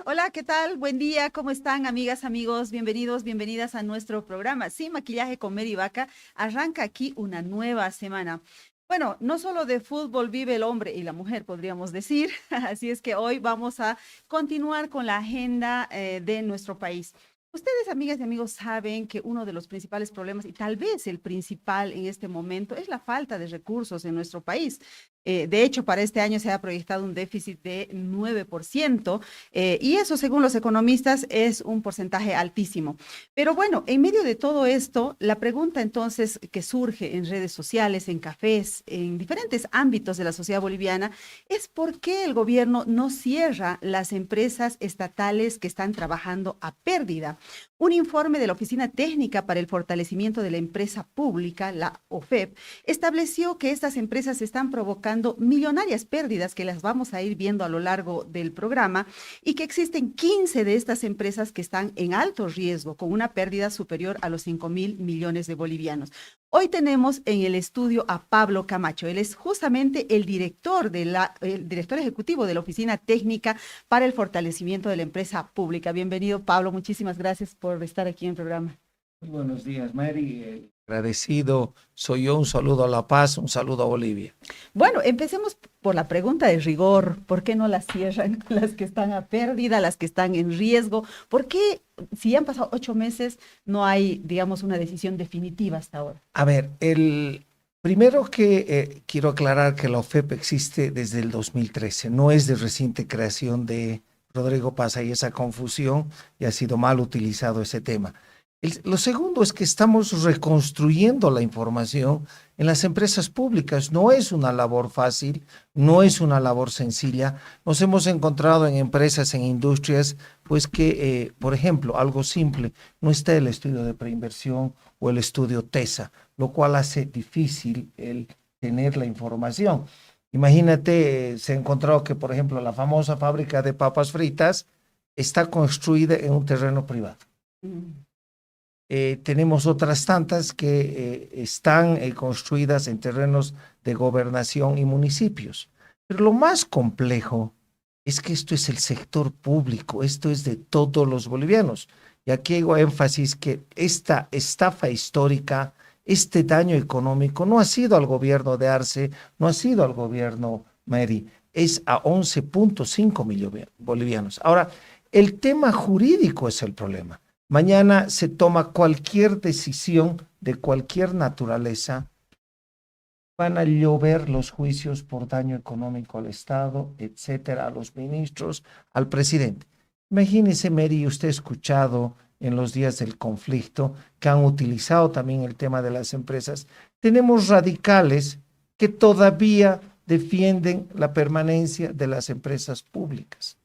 Hola, ¿qué tal? Buen día, ¿cómo están, amigas, amigos? Bienvenidos, bienvenidas a nuestro programa. Sin maquillaje con Mary Vaca, arranca aquí una nueva semana. Bueno, no solo de fútbol vive el hombre y la mujer, podríamos decir. Así es que hoy vamos a continuar con la agenda de nuestro país. Ustedes, amigas y amigos, saben que uno de los principales problemas, y tal vez el principal en este momento, es la falta de recursos en nuestro país. De hecho, para este año se ha proyectado un déficit de 9%, y eso, según los economistas, es un porcentaje altísimo. Pero bueno, en medio de todo esto, la pregunta entonces que surge en redes sociales, en cafés, en diferentes ámbitos de la sociedad boliviana, es por qué el gobierno no cierra las empresas estatales que están trabajando a pérdida. Un informe de la Oficina Técnica para el Fortalecimiento de la Empresa Pública, la OFEP, estableció que estas empresas están provocando millonarias pérdidas que las vamos a ir viendo a lo largo del programa y que existen 15 de estas empresas que están en alto riesgo con una pérdida superior a los 5.000 millones de bolivianos. Hoy tenemos en el estudio a Pablo Camacho. Él es justamente el director ejecutivo de la Oficina Técnica para el Fortalecimiento de la Empresa Pública. Bienvenido, Pablo. Muchísimas gracias por estar aquí en el programa. Muy buenos días, Mary. Agradecido soy yo. Un saludo a La Paz, un saludo a Bolivia. Bueno, empecemos por la pregunta de rigor. ¿Por qué no las cierran las que están a pérdida, las que están en riesgo? ¿Por qué, si ya han pasado 8 meses, no hay, digamos, una decisión definitiva hasta ahora? A ver, el primero que quiero aclarar que la OFEP existe desde el 2013, no es de reciente creación de Rodrigo Paz, y esa confusión y ha sido mal utilizado ese tema. Lo segundo es que estamos reconstruyendo la información en las empresas públicas. No es una labor fácil, no es una labor sencilla. Nos hemos encontrado en empresas, en industrias, pues que, por ejemplo, algo simple, no está el estudio de preinversión o el estudio TESA, lo cual hace difícil el tener la información. Imagínate, se ha encontrado que, por ejemplo, la famosa fábrica de papas fritas está construida en un terreno privado. Tenemos otras tantas que están construidas en terrenos de gobernación y municipios. Pero lo más complejo es que esto es el sector público, esto es de todos los bolivianos. Y aquí hago énfasis que esta estafa histórica, este daño económico, no ha sido al gobierno de Arce, no ha sido al gobierno Mary, es a 11.5 millones bolivianos. Ahora, el tema jurídico es el problema. Mañana se toma cualquier decisión de cualquier naturaleza, van a llover los juicios por daño económico al Estado, etcétera, a los ministros, al presidente. Imagínese, Mary, usted ha escuchado en los días del conflicto que han utilizado también el tema de las empresas. Tenemos radicales que todavía defienden la permanencia de las empresas públicas.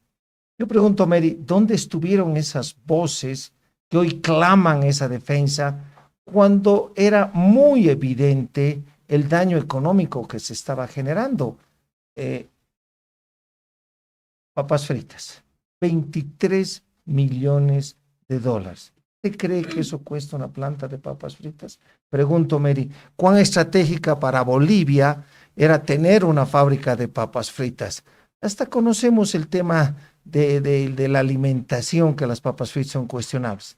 Yo pregunto, Mary, ¿dónde estuvieron esas voces que hoy claman esa defensa cuando era muy evidente el daño económico que se estaba generando? Papas fritas, 23 millones de dólares. ¿Usted cree que eso cuesta una planta de papas fritas? Pregunto, Mary, ¿cuán estratégica para Bolivia era tener una fábrica de papas fritas? Hasta conocemos el tema de la alimentación, que las papas fritas son cuestionables.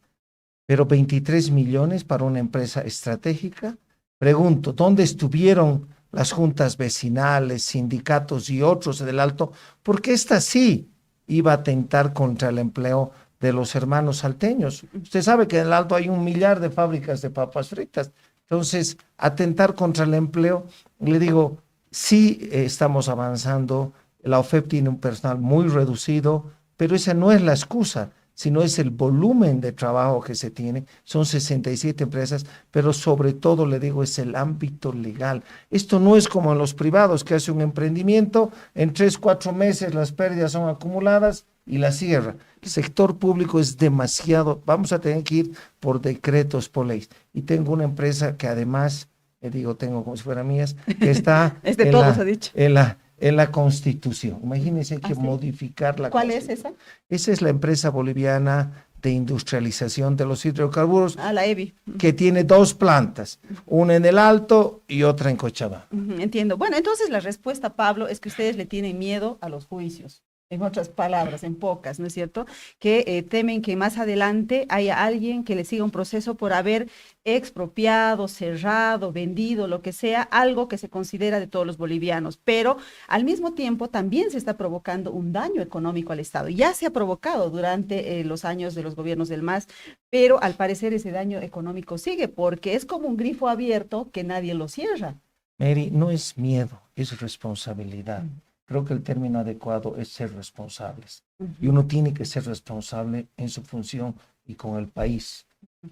Pero 23 millones para una empresa estratégica. Pregunto, ¿dónde estuvieron las juntas vecinales, sindicatos y otros del Alto? Porque esta sí iba a atentar contra el empleo de los hermanos salteños. Usted sabe que en el Alto hay 1 millar de fábricas de papas fritas. Entonces, atentar contra el empleo, le digo, sí estamos avanzando. La OFEP tiene un personal muy reducido, pero esa no es la excusa, sino es el volumen de trabajo que se tiene. Son 67 empresas, pero sobre todo, le digo, es el ámbito legal. Esto no es como en los privados, que hace un emprendimiento, en 3, 4 meses las pérdidas son acumuladas y la cierra. El sector público es demasiado, vamos a tener que ir por decretos, por leyes. Y tengo una empresa que además, digo, tengo como si fueran mías, que está Es de todos, ha dicho. en la Constitución. Imagínense, hay que modificar la ¿Cuál Constitución. es esa? Esa es la empresa boliviana de industrialización de los hidrocarburos, la EBI. que tiene 2 plantas, una en el Alto y otra en Cochabamba. Entiendo. Bueno, entonces la respuesta, Pablo, es que ustedes le tienen miedo a los juicios. en otras palabras, en pocas, ¿no es cierto? Que temen que más adelante haya alguien que le siga un proceso por haber expropiado, cerrado, vendido, lo que sea, algo que se considera de todos los bolivianos, pero al mismo tiempo también se está provocando un daño económico al Estado. Ya se ha provocado durante los años de los gobiernos del MAS, pero al parecer ese daño económico sigue porque es como un grifo abierto que nadie lo cierra. Mary, no es miedo, es responsabilidad. Creo que el término adecuado es ser responsables. Y uno tiene que ser responsable en su función y con el país.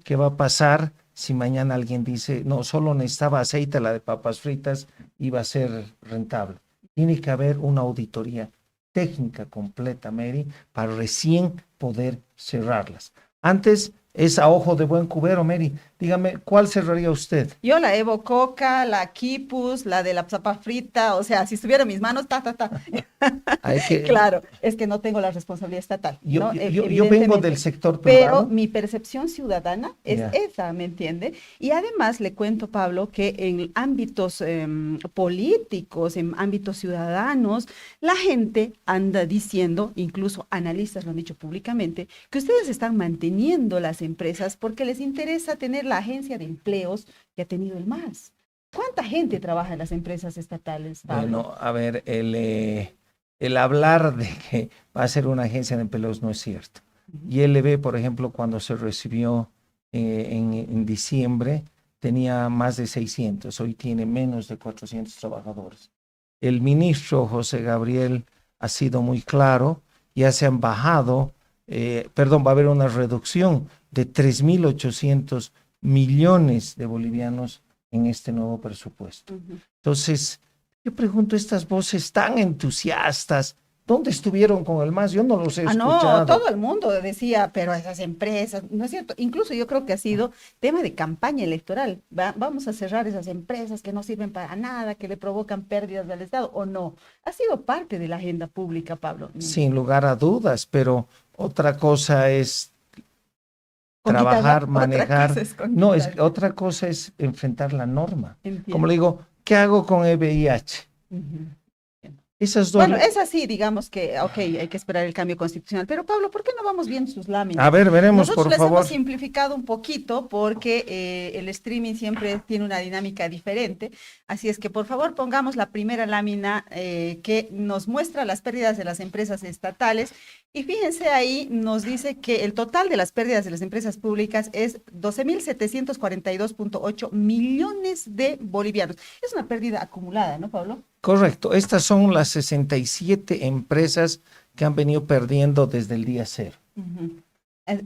¿Qué va a pasar si mañana alguien dice, no, solo necesitaba aceite, la de papas fritas iba a ser rentable? Tiene que haber una auditoría técnica completa, Mary, para recién poder cerrarlas. Antes es a ojo de buen cubero, Mary. Dígame, ¿cuál cerraría usted? Yo la Evo Coca, la Kipus, la de la papa frita, o sea, si estuviera en mis manos, Hay que, Claro, es que no tengo la responsabilidad estatal, ¿no? yo vengo del sector Pero privado. mi percepción ciudadana es esa, ¿me entiende? Y además le cuento, Pablo, que en ámbitos políticos, en ámbitos ciudadanos, la gente anda diciendo, incluso analistas lo han dicho públicamente, que ustedes están manteniendo las empresas porque les interesa tener la agencia de empleos que ha tenido el MAS. ¿Cuánta gente trabaja en las empresas estatales, Pablo? Bueno, a ver, el hablar de que va a ser una agencia de empleos no es cierto. Y LB, por ejemplo, cuando se recibió en diciembre, tenía más de 600, hoy tiene menos de 400 trabajadores. El ministro José Gabriel ha sido muy claro, ya se han bajado, va a haber una reducción de 3.800 millones de bolivianos en este nuevo presupuesto. Entonces, yo pregunto, estas voces tan entusiastas, ¿dónde estuvieron con el MAS? Yo no los he escuchado. No, todo el mundo decía, pero esas empresas, ¿no es cierto? Incluso yo creo que ha sido tema de campaña electoral. Vamos a cerrar esas empresas que no sirven para nada, que le provocan pérdidas al Estado, ¿o no? Ha sido parte de la agenda pública, Pablo. Sin lugar a dudas, pero otra cosa es trabajar, manejar. No, otra cosa es enfrentar la norma. Entiendo. Como le digo, ¿qué hago con EBIH? Esas dos. Bueno, es así, digamos que, ok, hay que esperar el cambio constitucional. Pero Pablo, ¿por qué no vamos viendo sus láminas? A ver, veremos, Nosotros por les favor. hemos simplificado un poquito porque el streaming siempre tiene una dinámica diferente. Así es que, por favor, pongamos la primera lámina que nos muestra las pérdidas de las empresas estatales. Y fíjense ahí, nos dice que el total de las pérdidas de las empresas públicas es 12.742.8 millones de bolivianos. Es una pérdida acumulada, ¿no, Pablo? Correcto. Estas son las 67 empresas que han venido perdiendo desde el día cero.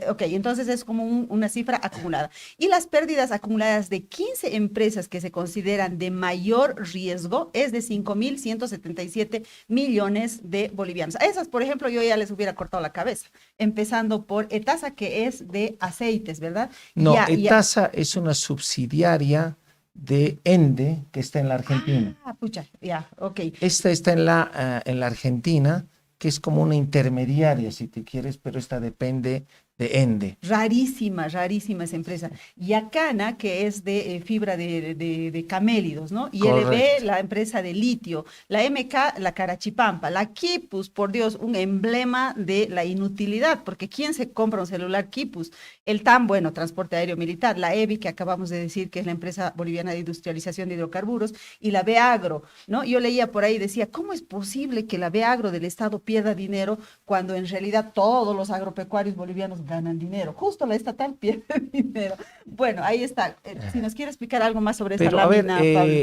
Ok, entonces es como una cifra acumulada. Y las pérdidas acumuladas de 15 empresas que se consideran de mayor riesgo es de 5.177 millones de bolivianos. A esas, por ejemplo, yo ya les hubiera cortado la cabeza, empezando por Etasa, que es de aceites, ¿verdad? No, Etasa es una subsidiaria de ENDE, que está en la Argentina. Ah, pucha, ya, ok. Esta está en la Argentina, que es como una intermediaria, si te quieres, pero esta depende de ENDE. Rarísima esa empresa. Yacana, que es de fibra de camélidos, ¿no? Y LB, la empresa de litio. La MK, la Carachipampa. La Kipus, por Dios, un emblema de la inutilidad, porque ¿quién se compra un celular Kipus? El TAM, bueno, transporte aéreo militar. La EBI, que acabamos de decir que es la empresa boliviana de industrialización de hidrocarburos. Y la Beagro, ¿no? Yo leía por ahí, decía, ¿cómo es posible que la Beagro del Estado pierda dinero cuando en realidad todos los agropecuarios bolivianos ganan dinero? Justo la estatal pierde dinero. Bueno, ahí está. Si nos quiere explicar algo más sobre esta lámina, Pablo.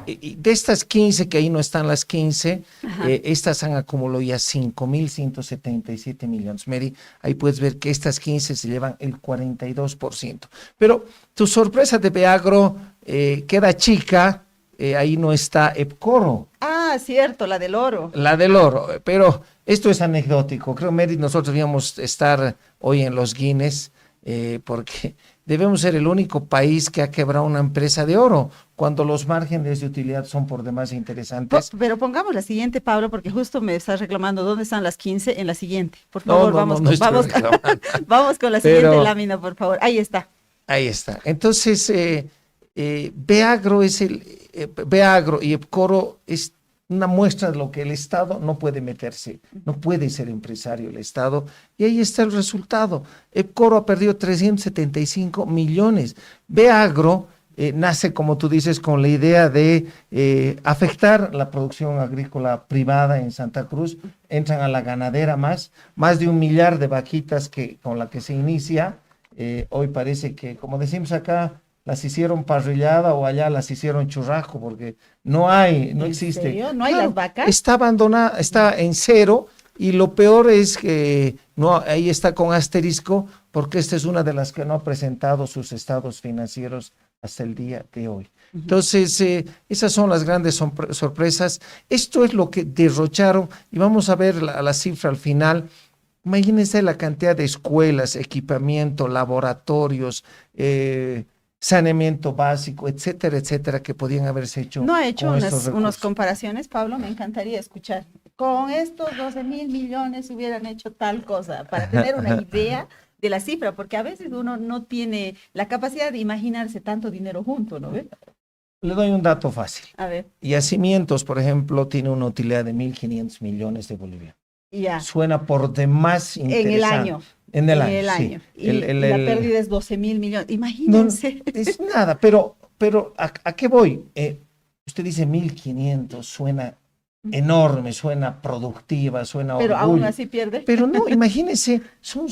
De estas 15, que ahí no están las 15, estas han acumulado ya 5.177 millones. Mary, ahí puedes ver que estas 15 se llevan el 42%. Pero tu sorpresa de Beagro queda chica, ahí no está Epcoro. Ah, cierto, la del oro. La del oro, pero esto es anecdótico. Creo, Mary, nosotros debíamos estar hoy en los Guinness porque debemos ser el único país que ha quebrado una empresa de oro cuando los márgenes de utilidad son por demás interesantes. Pero pongamos la siguiente, Pablo, porque justo me estás reclamando dónde están las 15 en la siguiente. Por favor, vamos con la siguiente lámina, por favor. Ahí está. Ahí está. Entonces, Beagro y Epcoro una muestra de lo que el Estado no puede meterse, no puede ser empresario el Estado, y ahí está el resultado. Epcoro ha perdido 375 millones. Beagro nace, como tú dices, con la idea de afectar la producción agrícola privada en Santa Cruz. Entran a la ganadera más de 1 millar de vaquitas con la que se inicia. Hoy parece que, como decimos acá, las hicieron parrillada o allá las hicieron churrasco, porque no existe. ¿En serio? ¿No hay las vacas? Está abandonada, está en cero, y lo peor es que no, ahí está con asterisco, porque esta es una de las que no ha presentado sus estados financieros hasta el día de hoy. Entonces, esas son las grandes sorpresas. Esto es lo que derrocharon, y vamos a ver la cifra al final. Imagínense la cantidad de escuelas, equipamiento, laboratorios, saneamiento básico, etcétera, etcétera, que podían haberse hecho. ¿No ha hecho unas comparaciones, Pablo? Me encantaría escuchar. Con estos 12.000 millones hubieran hecho tal cosa, para tener una idea de la cifra, porque a veces uno no tiene la capacidad de imaginarse tanto dinero junto, ¿no ve? Le doy un dato fácil. A ver. Yacimientos, por ejemplo, tiene una utilidad de 1.500 millones de bolivianos. Ya. Suena por demás interesante. En el año. En el año. Sí. Y la pérdida es 12.000 millones. Imagínense. No, es nada, pero ¿a qué voy? Usted dice 1.500, suena enorme, suena productiva, suena pero orgullo. aún así pierde. Pero no, imagínense, son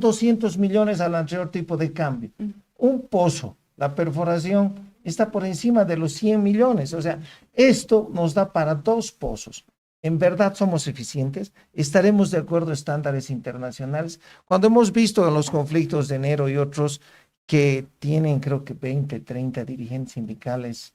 200 millones al anterior tipo de cambio. Un pozo, la perforación, está por encima de los 100 millones. O sea, esto nos da para 2 pozos. ¿En verdad somos eficientes? ¿Estaremos de acuerdo a estándares internacionales? Cuando hemos visto en los conflictos de enero y otros que tienen, creo que 20, 30 dirigentes sindicales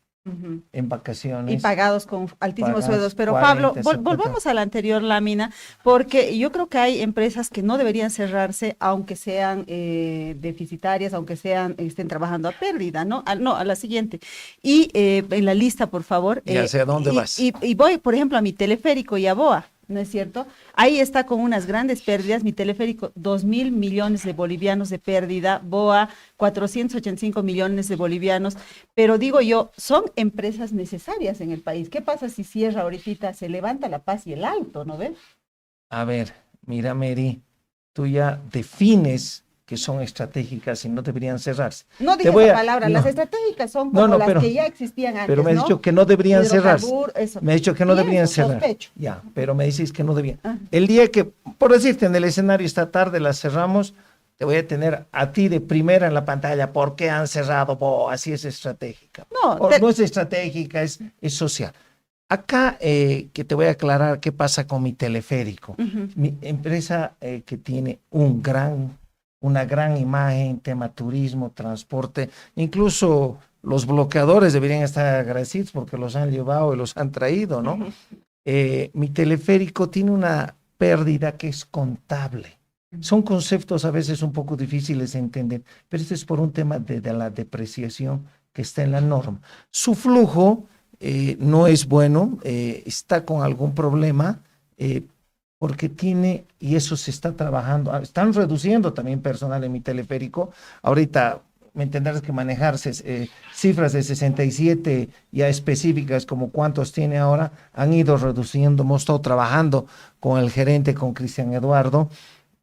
en vacaciones. Y pagados con altísimos sueldos. Pero 40, Pablo, volvamos a la anterior lámina, porque yo creo que hay empresas que no deberían cerrarse, aunque sean deficitarias, aunque estén trabajando a pérdida, ¿no? A la siguiente. Y en la lista, por favor. Ya sé a dónde vas. Y voy, por ejemplo, a mi teleférico y a BOA, ¿no es cierto? Ahí está con unas grandes pérdidas, mi teleférico, 2.000 millones de bolivianos de pérdida, BOA, 485 millones de bolivianos, pero digo yo, son empresas necesarias en el país. ¿Qué pasa si cierra ahorita, se levanta La Paz y el Alto, ¿no ves? A ver, mira, Mary, tú ya defines que son estratégicas y no deberían cerrarse. No dije esa palabra, las estratégicas son como las que ya existían antes, pero me has dicho que no deberían cerrarse. Eso. Me has dicho que no deberían cerrar. Ya, pero me dices que no debían. El día que, por decirte, en el escenario esta tarde las cerramos, te voy a tener a ti de primera en la pantalla. ¿Por qué han cerrado? Así es estratégica. No es estratégica, es social. Acá que te voy a aclarar qué pasa con mi teleférico. Mi empresa que tiene una gran imagen, tema turismo, transporte, incluso los bloqueadores deberían estar agradecidos porque los han llevado y los han traído, ¿no? Mi teleférico tiene una pérdida que es contable. Son conceptos a veces un poco difíciles de entender, pero esto es por un tema de la depreciación que está en la norma. Su flujo no es bueno, está con algún problema, porque tiene, y eso se está trabajando, están reduciendo también personal en mi teleférico. Ahorita me entenderás que manejarse cifras de 67 ya específicas como cuántos tiene ahora, han ido reduciendo. Hemos estado trabajando con el gerente, con Cristian Eduardo,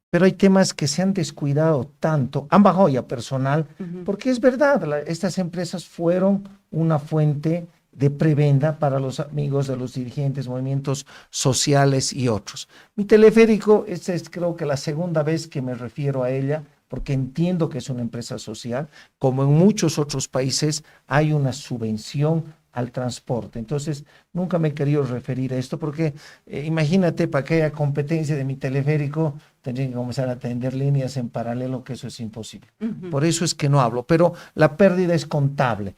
pero hay temas que se han descuidado tanto, han bajado ya personal, porque es verdad, estas empresas fueron una fuente de prebenda para los amigos de los dirigentes, movimientos sociales y otros. Mi teleférico, esta es creo que la segunda vez que me refiero a ella, porque entiendo que es una empresa social. Como en muchos otros países hay una subvención al transporte. Entonces, nunca me he querido referir a esto porque imagínate, para que haya competencia de mi teleférico, tendría que comenzar a atender líneas en paralelo, que eso es imposible. Por eso es que no hablo, pero la pérdida es contable.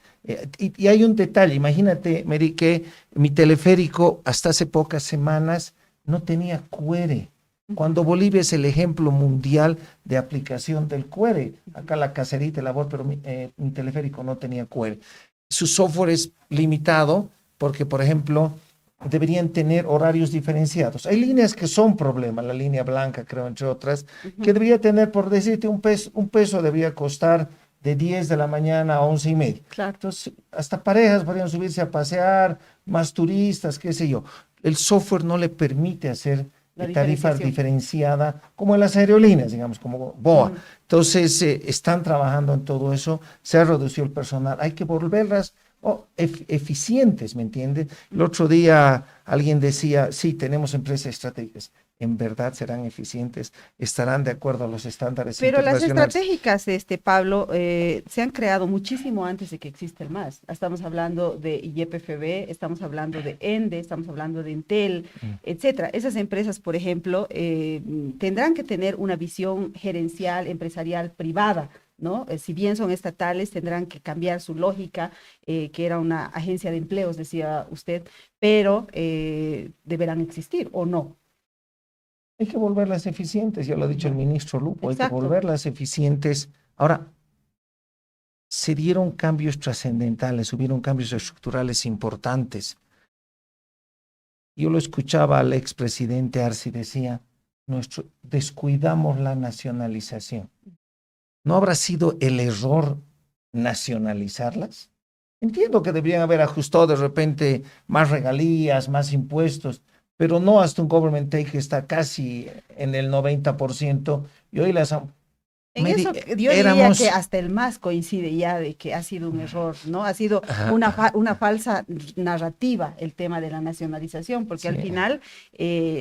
Y hay un detalle, imagínate, Mary, que mi teleférico hasta hace pocas semanas no tenía QR. Cuando Bolivia es el ejemplo mundial de aplicación del QR. Acá la caserita, la voz, pero mi teleférico no tenía QR. Su software es limitado porque, por ejemplo, deberían tener horarios diferenciados. Hay líneas que son problema, la línea blanca, creo, entre otras, que debería tener, por decirte, un peso debería costar de 10 de la mañana a 11:30. Claro. Entonces, hasta parejas podrían subirse a pasear, más turistas, qué sé yo. El software no le permite hacer La tarifa diferenciación. diferenciada como en las aerolíneas, digamos, como BOA. Mm. Entonces, están trabajando en todo eso, se ha reducido el personal, hay que volverlas eficientes, ¿me entiendes? El otro día alguien decía, sí, tenemos empresas estratégicas, ¿en verdad serán eficientes? ¿Estarán de acuerdo a los estándares Pero las internacionales? estratégicas, Pablo, se han creado muchísimo antes de que exista el MAS. Estamos hablando de YPFB, estamos hablando de ENDE, estamos hablando de Entel, etcétera. Esas empresas, por ejemplo, tendrán que tener una visión gerencial, empresarial, privada, ¿no? Si bien son estatales, tendrán que cambiar su lógica, que era una agencia de empleos, decía usted, pero deberán existir, ¿o no? Hay que volverlas eficientes, ya lo ha dicho el ministro Lupo, hay que Exacto. volverlas eficientes. Ahora, se dieron cambios trascendentales, hubieron cambios estructurales importantes. Yo lo escuchaba al expresidente Arce, decía, descuidamos la nacionalización. ¿No habrá sido el error nacionalizarlas? Entiendo que deberían haber ajustado de repente más regalías, más impuestos, pero no hasta un government take que está casi en el 90%, y hoy las han... En eso yo diría éramos... que hasta el MAS coincide ya de que ha sido un error, ¿no? Ha sido Ajá. una falsa narrativa el tema de la nacionalización, porque Sí. al final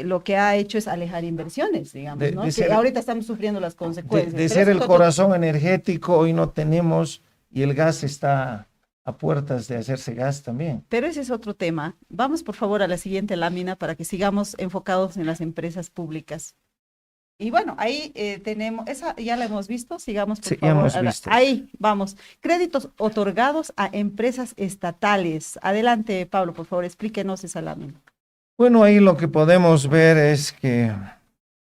lo que ha hecho es alejar inversiones, digamos, ¿no? de Que ser- ahorita estamos sufriendo las consecuencias. de Pero ser eso el es otro- corazón energético, hoy no tenemos, y el gas está a puertas de hacerse gas también. Pero ese es otro tema. Vamos, por favor, a la siguiente lámina para que sigamos enfocados en las empresas públicas. Y bueno, ahí tenemos, esa ya la hemos visto, sigamos por Sí, ya favor. hemos visto. Ahí, vamos. Créditos otorgados a empresas estatales. Adelante, Pablo, por favor, explíquenos esa lámina. Bueno, ahí lo que podemos ver es que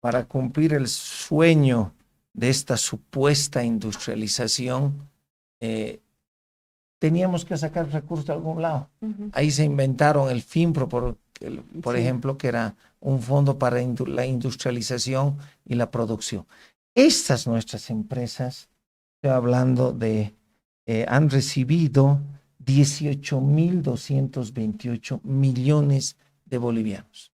para cumplir el sueño de esta supuesta industrialización, teníamos que sacar recursos de algún lado. Ahí se inventaron el FINPRO, por Sí. ejemplo, que era un fondo para la industrialización y la producción. Estas nuestras empresas, estoy hablando de, han recibido 18.228 millones de bolivianos.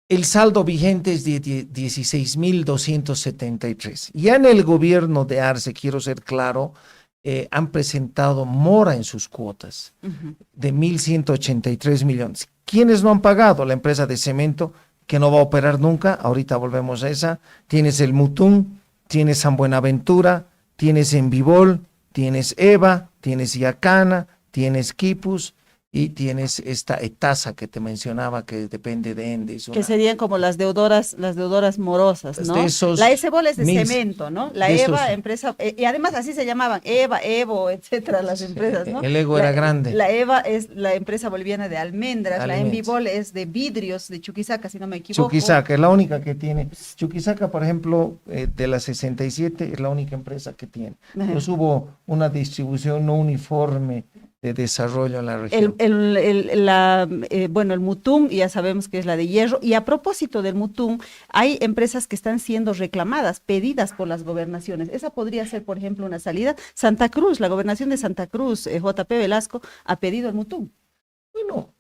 El saldo vigente es de 16.273. Ya en el gobierno de Arce, quiero ser claro, han presentado mora en sus cuotas de 1.183 millones. ¿Quiénes no han pagado? La empresa de cemento, que no va a operar nunca, ahorita volvemos a esa. Tienes el Mutum, tienes San Buenaventura, tienes Envibol, tienes Eva, tienes Yacana, tienes Quipus, y tienes esta Etasa que te mencionaba, que depende de Ende. Que serían como las deudoras morosas, ¿no? De esos la S-Bol es de mil- cemento, ¿no? La de EVA, esos- empresa, y además así se llamaban, EVA, Evo, etcétera, las empresas, ¿no? El ego era grande. La EVA es la empresa boliviana de almendras, la Alimentos. Envibol es de vidrios, de Chuquisaca, si no me equivoco. Chuquisaca es la única que tiene. Chuquisaca, por ejemplo, de las 67 es la única empresa que tiene. Ajá. Entonces hubo una distribución no uniforme de desarrollo en la región. Bueno, el Mutum, ya sabemos que es la de hierro, y a propósito del Mutum, hay empresas que están siendo reclamadas, pedidas por las gobernaciones. Esa podría ser, por ejemplo, una salida. Santa Cruz, la gobernación de Santa Cruz, JP Velasco, ha pedido el Mutum. Bueno,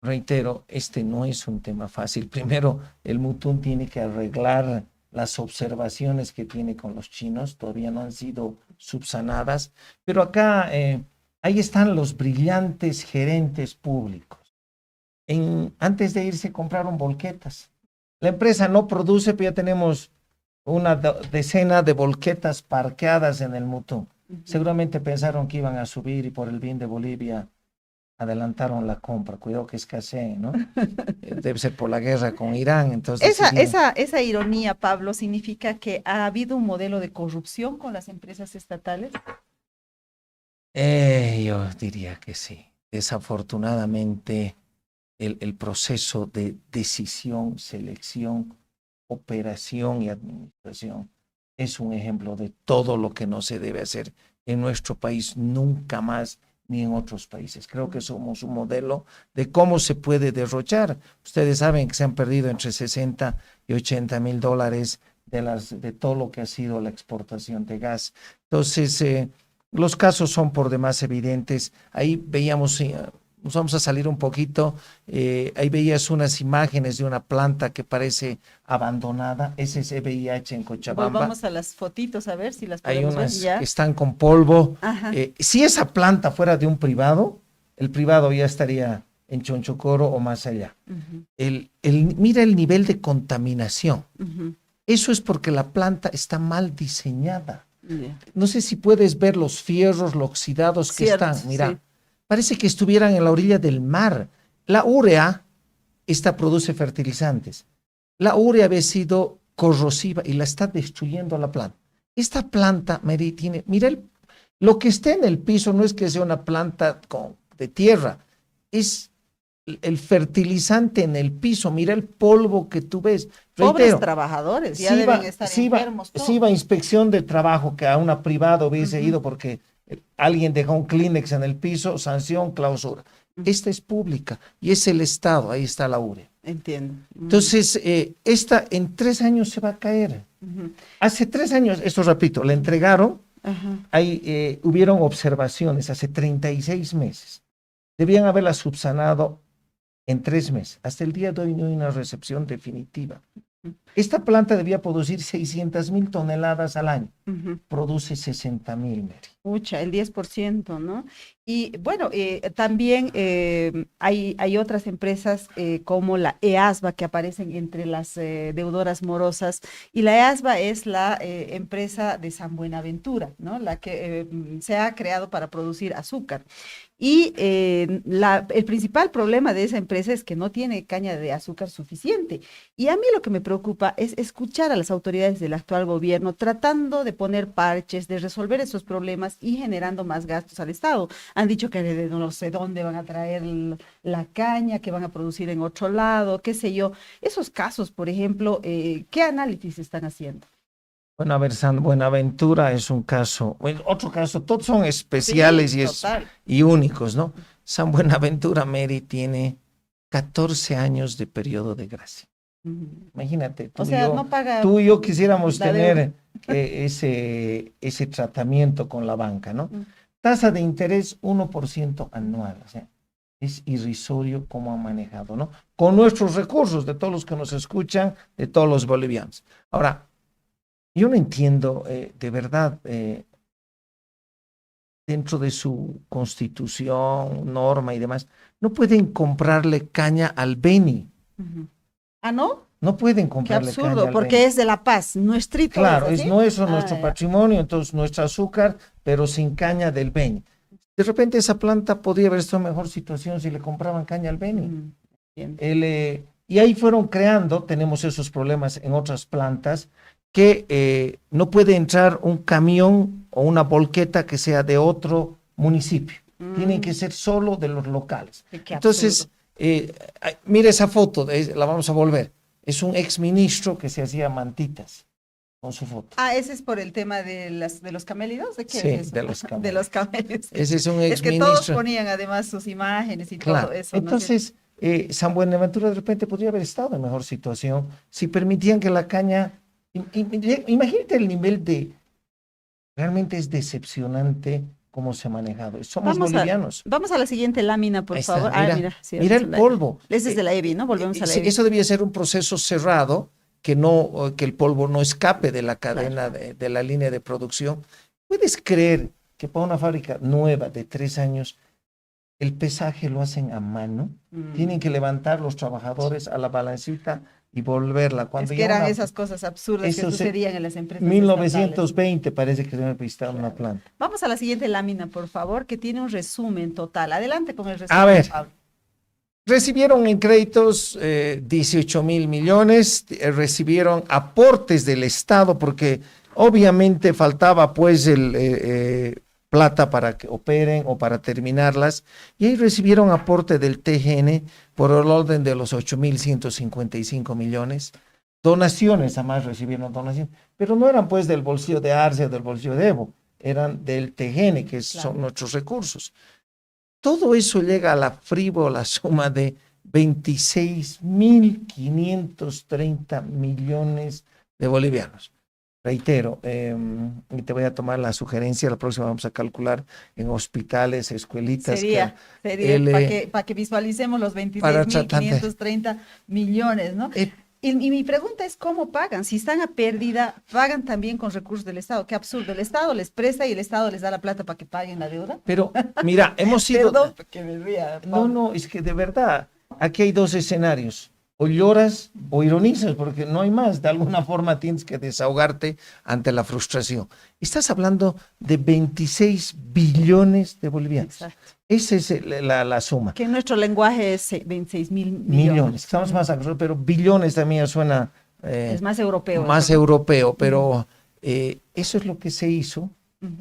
reitero, este no es un tema fácil. Primero, el Mutum tiene que arreglar las observaciones que tiene con los chinos, todavía no han sido subsanadas, pero acá ahí están los brillantes gerentes públicos. Antes de irse compraron volquetas. La empresa no produce, pero ya tenemos una decena de volquetas parqueadas en el Mutum. Seguramente pensaron que iban a subir y por el bien de Bolivia adelantaron la compra. Cuidado que escaseen, ¿no? Debe ser por la guerra con Irán. Entonces Esa ironía, Pablo, significa que ha habido un modelo de corrupción con las empresas estatales. Yo diría que sí. Desafortunadamente, el proceso de decisión, selección, operación y administración es un ejemplo de todo lo que no se debe hacer en nuestro país, nunca más, ni en otros países. Creo que somos un modelo de cómo se puede derrochar. Ustedes saben que se han perdido entre 60 y 80 mil dólares de todo lo que ha sido la exportación de gas. Entonces, los casos son por demás evidentes. Ahí veíamos, nos vamos a salir un poquito, ahí veías unas imágenes de una planta que parece abandonada, ese es VIH en Cochabamba. Volvamos a las fotitos a ver si las Hay podemos ver unas ya. que están con polvo. Ajá. Si esa planta fuera de un privado, el privado ya estaría en Chonchocoro o más allá. Mira el nivel de contaminación. Eso es porque la planta está mal diseñada. No sé si puedes ver los fierros, los oxidados que están. Mira, sí. Parece que estuvieran en la orilla del mar. La urea, esta produce fertilizantes. La urea había sido corrosiva y la está destruyendo la planta. Esta planta, Mary, tiene, mira, lo que está en el piso no es que sea una planta de tierra, es el fertilizante en el piso. Mira el polvo que tú ves. Pobres trabajadores, ya deben estar enfermos. Sí va a inspección de trabajo, que a una privada hubiese ido porque alguien dejó un Kleenex en el piso, sanción, clausura. Esta es pública y es el Estado, ahí está la urea. Entiendo. Entonces, esta en 3 años se va a caer. Hace 3 años, esto repito, le entregaron, ahí hubieron observaciones hace 36 meses. Debían haberla subsanado en 3 meses. Hasta el día de hoy no hay una recepción definitiva. Esta planta debía producir 600,000 toneladas al año. Produce 60,000, Mary. Pucha, el 10%, ¿no? Y bueno, también hay otras empresas como la EASBA que aparecen entre las deudoras morosas, y la EASBA es la empresa de San Buenaventura, ¿no? La que se ha creado para producir azúcar. Y el principal problema de esa empresa es que no tiene caña de azúcar suficiente. Y a mí lo que me preocupa es escuchar a las autoridades del actual gobierno tratando de poner parches, de resolver esos problemas y generando más gastos al Estado. Han dicho que de no sé dónde van a traer la caña, que van a producir en otro lado, qué sé yo. Esos casos, por ejemplo, ¿qué análisis están haciendo? Bueno, a ver, San Buenaventura es un caso, bueno, otro caso, todos son especiales, sí, y únicos, ¿no? San Buenaventura, Mary, tiene 14 años de periodo de gracia. Imagínate, tú y yo quisiéramos tener ese tratamiento con la banca, ¿no? Tasa de interés 1% anual, o sea, es irrisorio cómo han manejado, ¿no? Con nuestros recursos, de todos los que nos escuchan, de todos los bolivianos. Ahora, yo no entiendo, de verdad, dentro de su constitución, norma y demás, no pueden comprarle caña al Beni. ¿Ah, no? No pueden comprarle caña al Beni. Qué absurdo, porque es de La Paz, nuestrito. Claro, es nuestro patrimonio, entonces nuestro azúcar, pero sin caña del Beni. De repente esa planta podría haber estado en mejor situación si le compraban caña al Beni. Y ahí fueron creando, tenemos esos problemas en otras plantas, que no puede entrar un camión o una volqueta que sea de otro municipio. Tienen que ser solo de los locales. Entonces, mira esa foto, la vamos a volver. Es un exministro que se hacía mantitas con su foto. Ah, ese es por el tema de los camélidos. ¿De qué sí, es eso? De los camélidos. De los camélidos. Ese es un exministro. Es que todos ponían además sus imágenes y todo eso. Entonces, San Buenaventura de repente podría haber estado en mejor situación si permitían que la caña... Imagínate el nivel de... Realmente es decepcionante cómo se ha manejado. Somos bolivianos. Vamos a la siguiente lámina, por favor. Mira el polvo. Ese es de la EBI, ¿no? Volvemos a la EBI. Eso debía ser un proceso cerrado, que el polvo no escape de la cadena, de la línea de producción. ¿Puedes creer que para una fábrica nueva de 3 años, el pesaje lo hacen a mano? Tienen que levantar los trabajadores a la balancita y volverla. Cuando es que eran esas cosas absurdas que sucedían en las empresas 1920 parece que se me visitaron una planta. Vamos a la siguiente lámina, por favor, que tiene un resumen total. Adelante con el resumen. A ver, recibieron en créditos 18,000 millones, recibieron aportes del Estado, porque obviamente faltaba pues plata para que operen o para terminarlas, y ahí recibieron aporte del TGN por el orden de los 8,155 millones, donaciones, además recibieron donaciones, pero no eran pues del bolsillo de Arce o del bolsillo de Evo, eran del TGN, que son nuestros recursos. Todo eso llega a la frívola suma de 26,530 millones de bolivianos. Reitero, y te voy a tomar la sugerencia, la próxima vamos a calcular en hospitales, escuelitas. Sería para que visualicemos los 26.530 millones, ¿no? Y mi pregunta es, ¿cómo pagan? Si están a pérdida, ¿pagan también con recursos del Estado? Qué absurdo. El Estado les presta y el Estado les da la plata para que paguen la deuda. Pero, mira, hemos sido... Perdón, que me ría. No, es que de verdad, aquí hay dos escenarios. O lloras o ironizas, porque no hay más. De alguna forma tienes que desahogarte ante la frustración. Estás hablando de 26 billones de bolivianos. Exacto. Esa es la suma. Que en nuestro lenguaje es 26.000 millones. Estamos más acostumbrados, pero billones también suena... es más europeo. Más europeo, pero eso es lo que se hizo.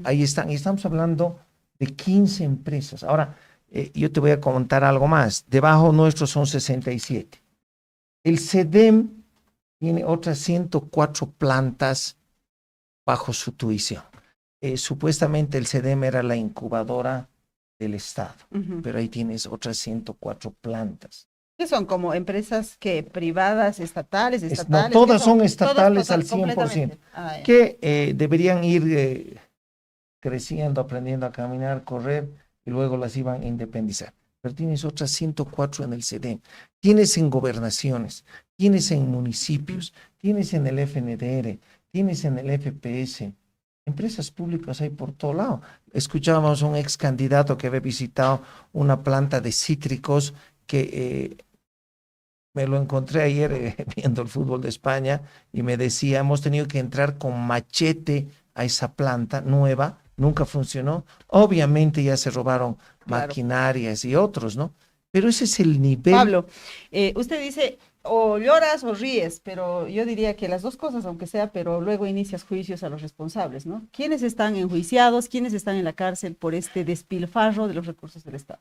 Ahí están. Y estamos hablando de 15 empresas. Ahora, yo te voy a contar algo más. Debajo nuestro son 67. El SEDEM tiene otras 104 plantas bajo su tuición. Supuestamente el SEDEM era la incubadora del Estado, pero ahí tienes otras 104 plantas. ¿Qué son? ¿Como empresas que privadas, estatales? No, todas son estatales al 100%, que deberían ir creciendo, aprendiendo a caminar, correr, y luego las iban a independizar. Pero tienes otras 104 en el SEDEM, tienes en gobernaciones, tienes en municipios, tienes en el FNDR, tienes en el FPS, empresas públicas hay por todo lado. Escuchábamos a un ex candidato que había visitado una planta de cítricos que me lo encontré ayer viendo el fútbol de España y me decía, hemos tenido que entrar con machete a esa planta nueva, nunca funcionó. Obviamente ya se robaron maquinarias y otros, ¿no? Pero ese es el nivel. Pablo, usted dice, o lloras o ríes, pero yo diría que las dos cosas, aunque sea, pero luego inicias juicios a los responsables, ¿no? ¿Quiénes están enjuiciados? ¿Quiénes están en la cárcel por este despilfarro de los recursos del Estado?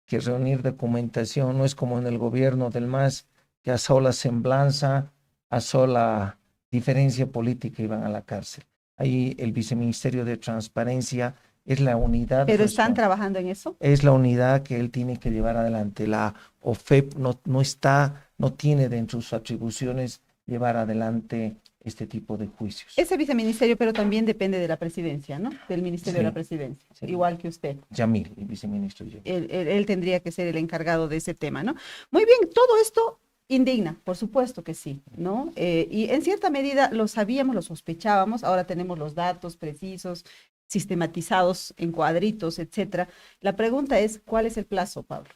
Que reunir documentación no es como en el gobierno del MAS, que a sola semblanza, a sola diferencia política iban a la cárcel. Ahí el Viceministerio de Transparencia es la unidad. ¿Pero están trabajando en eso? Es la unidad que él tiene que llevar adelante. La OFEP no tiene dentro de sus atribuciones llevar adelante este tipo de juicios. Ese viceministerio, pero también depende de la presidencia, ¿no? Del Ministerio de la Presidencia, igual que usted. Yamil, el viceministro Yamil. Él tendría que ser el encargado de ese tema, ¿no? Muy bien, todo esto indigna, por supuesto que sí, ¿no? Y en cierta medida lo sabíamos, lo sospechábamos, ahora tenemos los datos precisos, sistematizados en cuadritos, etcétera. La pregunta es, ¿cuál es el plazo, Pablo?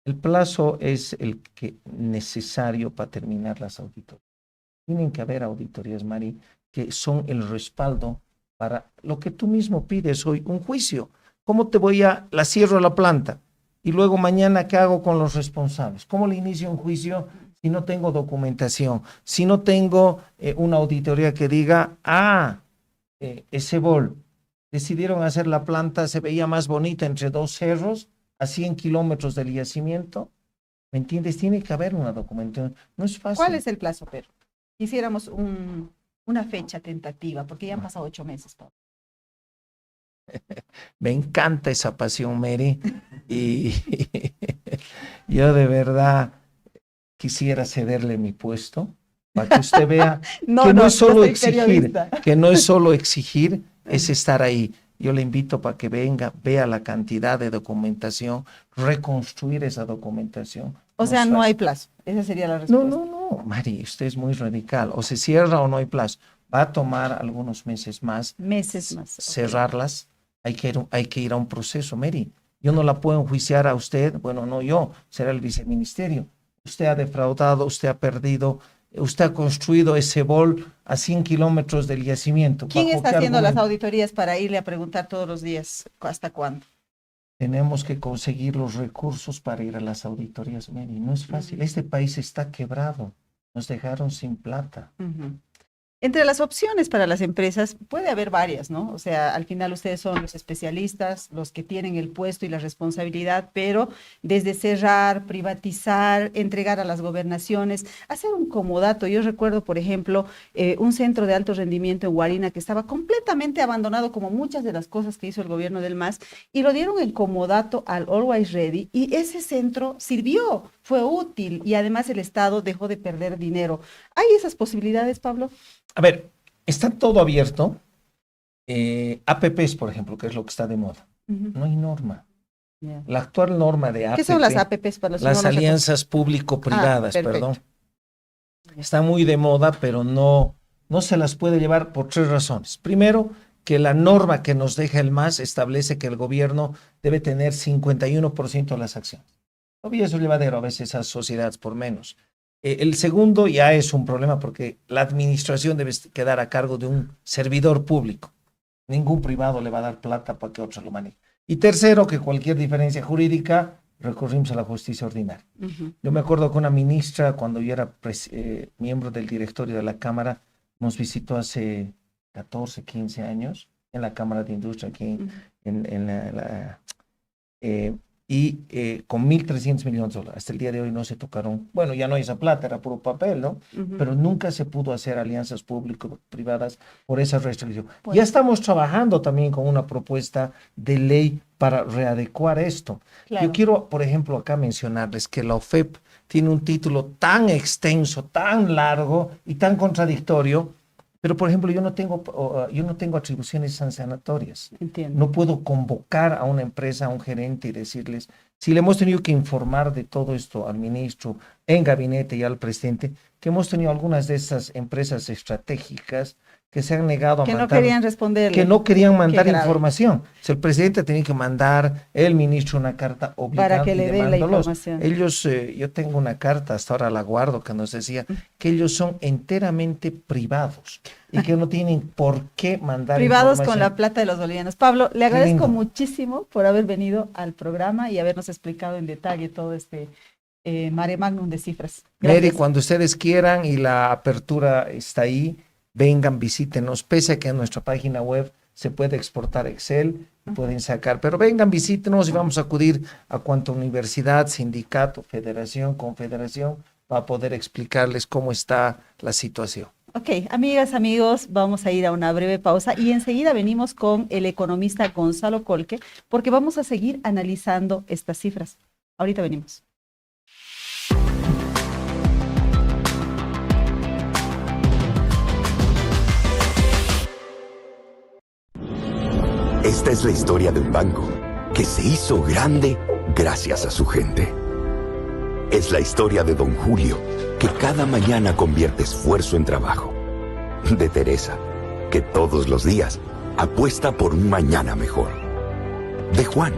El plazo es el que necesario para terminar las auditorías. Tienen que haber auditorías, Mari, que son el respaldo para lo que tú mismo pides hoy, un juicio. ¿Cómo la cierro la planta? Y luego mañana, ¿qué hago con los responsables? ¿Cómo le inicio un juicio si no tengo documentación? Si no tengo una auditoría que diga, Esebol, decidieron hacer la planta, se veía más bonita entre dos cerros, a 100 kilómetros del yacimiento. ¿Me entiendes? Tiene que haber una documentación. No es fácil. ¿Cuál es el plazo, Pedro? Quisiéramos una fecha tentativa, porque ya han pasado 8 meses, Pablo. Me encanta esa pasión, Mary, y yo de verdad quisiera cederle mi puesto para que usted vea que no es solo exigir, es estar ahí. Yo le invito para que venga, vea la cantidad de documentación, reconstruir esa documentación. O sea, no hay plazo. Esa sería la respuesta. No, Mari, usted es muy radical. O se cierra o no hay plazo. Va a tomar algunos meses más. Cerrarlas. Hay que ir a un proceso, Mary. Yo no la puedo enjuiciar a usted. Bueno, no yo, será el viceministerio. Usted ha defraudado, usted ha perdido, usted ha construido ese bol a 100 kilómetros del yacimiento. ¿Quién está haciendo las auditorías para irle a preguntar todos los días hasta cuándo? Tenemos que conseguir los recursos para ir a las auditorías, Mary. No es fácil. Este país está quebrado. Nos dejaron sin plata. Entre las opciones para las empresas puede haber varias, ¿no? O sea, al final ustedes son los especialistas, los que tienen el puesto y la responsabilidad, pero desde cerrar, privatizar, entregar a las gobernaciones, hacer un comodato. Yo recuerdo, por ejemplo, un centro de alto rendimiento en Huarina que estaba completamente abandonado, como muchas de las cosas que hizo el gobierno del MAS, y lo dieron en comodato al Always Ready, y ese centro sirvió. fue útil y además el Estado dejó de perder dinero. ¿Hay esas posibilidades, Pablo? A ver, está todo abierto. APPs, por ejemplo, que es lo que está de moda. Ujú. No hay norma. Ya. La actual norma de ¿Qué son las APP, APPs para los que no las las recuerdan? alianzas público-privadas, Perfecto. perdón, está muy de moda, pero no se las puede llevar por tres razones. Primero, que la norma que nos deja el MAS establece que el gobierno debe tener 51% de las acciones. Obvio, eso es llevadero a veces a sociedades por menos. El segundo ya es un problema porque la administración debe quedar a cargo de un servidor público. Ningún privado le va a dar plata para que otro lo maneje. Y tercero, que cualquier diferencia jurídica recurrimos a la justicia ordinaria. Ujú. Yo me acuerdo que una ministra, cuando yo era miembro del directorio de la Cámara, nos visitó hace 14, 15 años en la Cámara de Industria aquí Ujú. en eh, con 1.300 millones de dólares. Hasta el día de hoy no se tocaron, bueno, ya no hay esa plata, era puro papel, ¿no? Ujú. Pero nunca se pudo hacer alianzas público-privadas por esa restricción. Bueno. Ya estamos trabajando también con una propuesta de ley para readecuar esto. Claro. Yo quiero, por ejemplo, acá mencionarles que la OFEP tiene un título tan extenso, tan largo y tan contradictorio, pero, por ejemplo, yo no tengo atribuciones sancionatorias. Entiendo. No puedo convocar a una empresa, a un gerente y decirles, si le hemos tenido que informar de todo esto al ministro, en gabinete y al presidente, que hemos tenido algunas de esas empresas estratégicas que se han negado a Que no mandar, querían responderle. que no querían mandar Qué grave. información. O sea, el presidente tenía que mandar, el ministro, una carta obligando Para que le den la información. Ellos, yo tengo una carta, hasta ahora la guardo, que nos decía que ellos son enteramente privados y que no tienen por qué mandar Privados información. con la plata de los bolivianos. Pablo, le Qué agradezco lindo. muchísimo por haber venido al programa y habernos explicado en detalle todo este mare magnum de cifras. Mary, Gracias. cuando ustedes quieran y la apertura está ahí, vengan, visítenos, pese a que en nuestra página web se puede exportar Excel, pueden sacar, pero vengan, visítenos y vamos a acudir a cuanta universidad, sindicato, federación, confederación, para poder explicarles cómo está la situación. Ok, amigas, amigos, vamos a ir a una breve pausa y enseguida venimos con el economista Gonzalo Colque porque vamos a seguir analizando estas cifras. Ahorita venimos. Esta es la historia de un banco que se hizo grande gracias a su gente. Es la historia de Don Julio, que cada mañana convierte esfuerzo en trabajo. De Teresa, que todos los días apuesta por un mañana mejor. De Juan,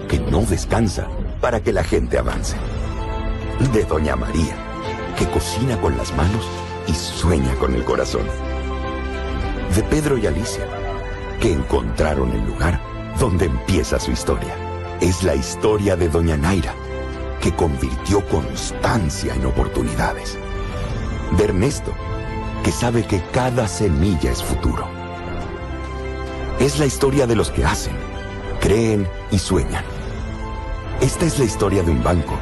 que no descansa para que la gente avance. De Doña María, que cocina con las manos y sueña con el corazón. De Pedro y Alicia, que encontraron el lugar donde empieza su historia. Es la historia de Doña Naira, que convirtió constancia en oportunidades. De Ernesto, que sabe que cada semilla es futuro. Es la historia de los que hacen, creen y sueñan. Esta es la historia de un banco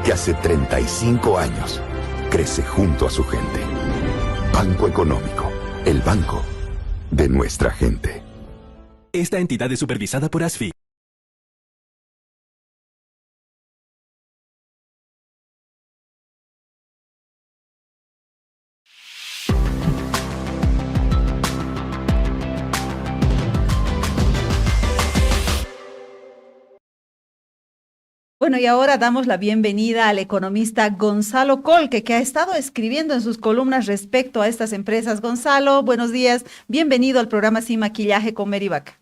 que hace 35 años crece junto a su gente. Banco Económico, el banco de nuestra gente. Esta entidad es supervisada por ASFI. Bueno, y ahora damos la bienvenida al economista Gonzalo Colque, que ha estado escribiendo en sus columnas respecto a estas empresas. Gonzalo, buenos días. Bienvenido al programa Sin Maquillaje con Mary Vaca.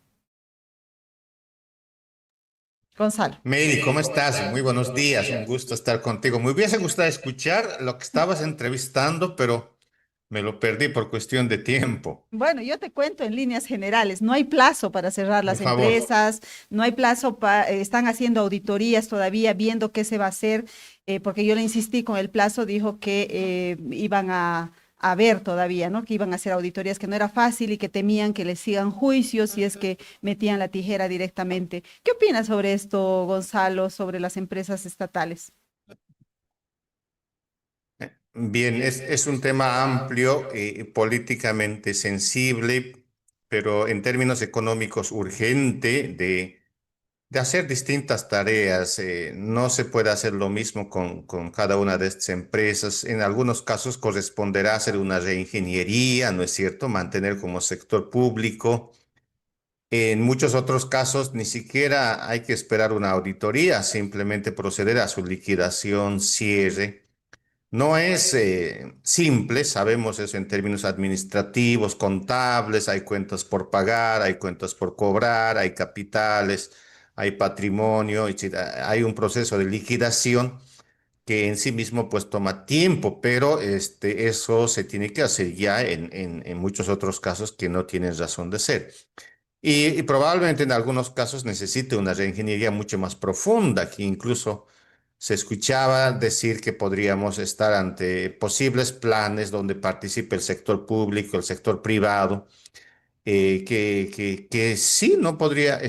Gonzalo. Mary, ¿cómo estás? Muy buenos días, un gusto estar contigo. Me hubiese gustado escuchar lo que estabas entrevistando, pero me lo perdí por cuestión de tiempo. Bueno, yo te cuento en líneas generales, no hay plazo para cerrar las Por favor. empresas, no hay plazo para, están haciendo auditorías todavía, viendo qué se va a hacer, porque yo le insistí con el plazo, dijo que iban a ver todavía, ¿no? Que iban a hacer auditorías, que no era fácil y que temían que les sigan juicios si es que metían la tijera directamente. ¿Qué opinas sobre esto, Gonzalo, sobre las empresas estatales? Bien, es un tema amplio y políticamente sensible, pero en términos económicos urgente de hacer distintas tareas. No se puede hacer lo mismo con cada una de estas empresas. En algunos casos corresponderá hacer una reingeniería, ¿no es cierto? Mantener como sector público. En muchos otros casos ni siquiera hay que esperar una auditoría, simplemente proceder a su liquidación, cierre. No es simple, sabemos eso en términos administrativos, contables, hay cuentas por pagar, hay cuentas por cobrar, hay capitales, hay patrimonio, hay un proceso de liquidación que en sí mismo pues toma tiempo, pero eso se tiene que hacer ya en muchos otros casos que no tienen razón de ser. Y probablemente en algunos casos necesite una reingeniería mucho más profunda, que incluso se escuchaba decir que podríamos estar ante posibles planes donde participe el sector público, el sector privado, que sí no podría,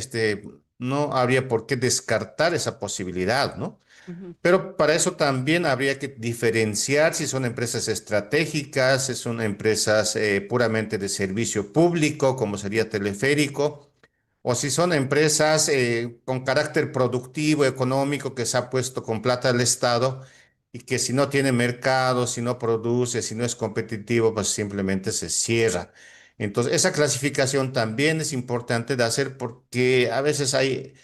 no habría por qué descartar esa posibilidad, ¿no? Ujú, Pero para eso también habría que diferenciar si son empresas estratégicas, si son empresas puramente de servicio público, como sería Teleférico, o si son empresas con carácter productivo, económico, que se ha puesto con plata al Estado y que si no tiene mercado, si no produce, si no es competitivo, pues simplemente se cierra. Entonces, esa clasificación también es importante de hacer porque a veces hay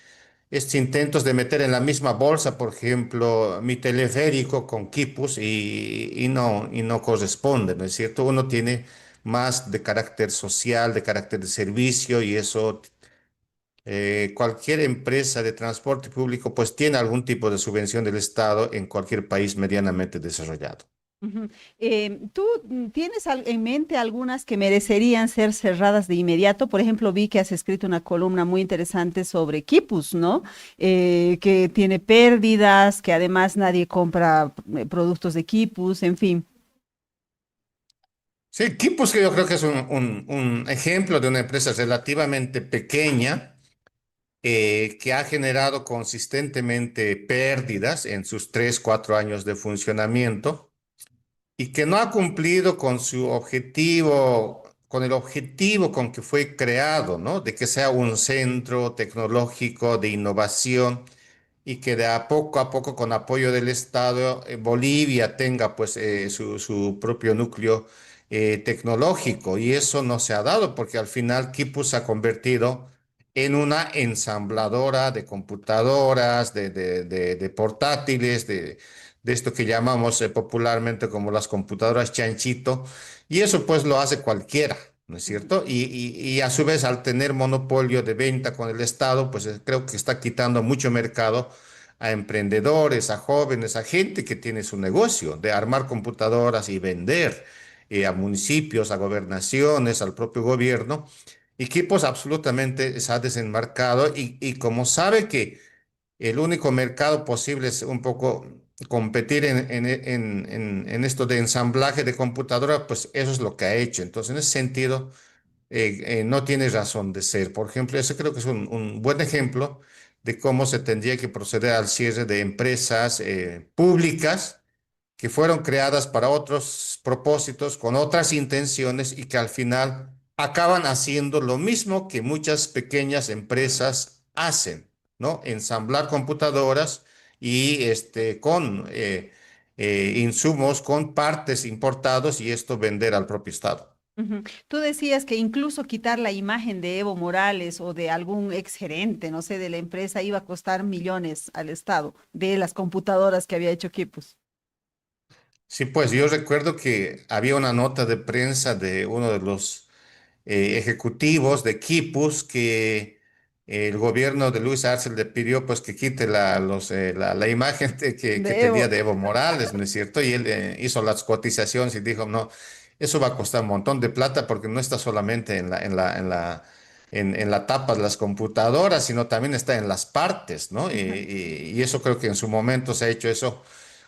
estos intentos de meter en la misma bolsa, por ejemplo, mi teleférico con Quipus y no corresponde, ¿no es cierto? Uno tiene más de carácter social, de carácter de servicio y eso, cualquier empresa de transporte público pues tiene algún tipo de subvención del Estado en cualquier país medianamente desarrollado. ujú. ¿Tú tienes en mente algunas que merecerían ser cerradas de inmediato? Por ejemplo, vi que has escrito una columna muy interesante sobre Quipus, ¿no? Que tiene pérdidas, que además nadie compra productos de Quipus, en fin. Sí, Quipus que yo creo que es un ejemplo de una empresa relativamente pequeña que ha generado consistentemente pérdidas en sus 3, 4 años de funcionamiento y que no ha cumplido con su objetivo, con el objetivo con que fue creado, ¿no? De que sea un centro tecnológico de innovación y que de a poco, con apoyo del Estado, Bolivia tenga pues su propio núcleo tecnológico. Y eso no se ha dado porque al final Kipu se ha convertido en una ensambladora de computadoras, de portátiles, de esto que llamamos popularmente como las computadoras chanchito. Y eso pues lo hace cualquiera. ¿No es Ujú, cierto? Y a su vez, al tener monopolio de venta con el Estado, pues creo que está quitando mucho mercado a emprendedores, a jóvenes, a gente que tiene su negocio de armar computadoras y vender a municipios, a gobernaciones, al propio gobierno. Y que pues absolutamente se ha desenmarcado y como sabe que el único mercado posible es un poco competir en esto de ensamblaje de computadora, pues eso es lo que ha hecho. Entonces, en ese sentido no tiene razón de ser. Por ejemplo, ese creo que es un buen ejemplo de cómo se tendría que proceder al cierre de empresas públicas que fueron creadas para otros propósitos, con otras intenciones y que al final acaban haciendo lo mismo que muchas pequeñas empresas hacen, ¿no? Ensamblar computadoras y con insumos, con partes importados y esto vender al propio Estado. ujú. Tú decías que incluso quitar la imagen de Evo Morales o de algún exgerente, no sé, de la empresa iba a costar millones al Estado de las computadoras que había hecho Quipus. Sí, pues yo recuerdo que había una nota de prensa de uno de los ejecutivos de Quipus que el gobierno de Luis Arce le pidió pues que quite la imagen que De tenía Evo. de Evo Morales, ¿no es cierto? Y él hizo las cotizaciones y dijo, no, eso va a costar un montón de plata porque no está solamente en la tapa de las computadoras, sino también está en las partes, ¿no? Y eso creo que en su momento se ha hecho eso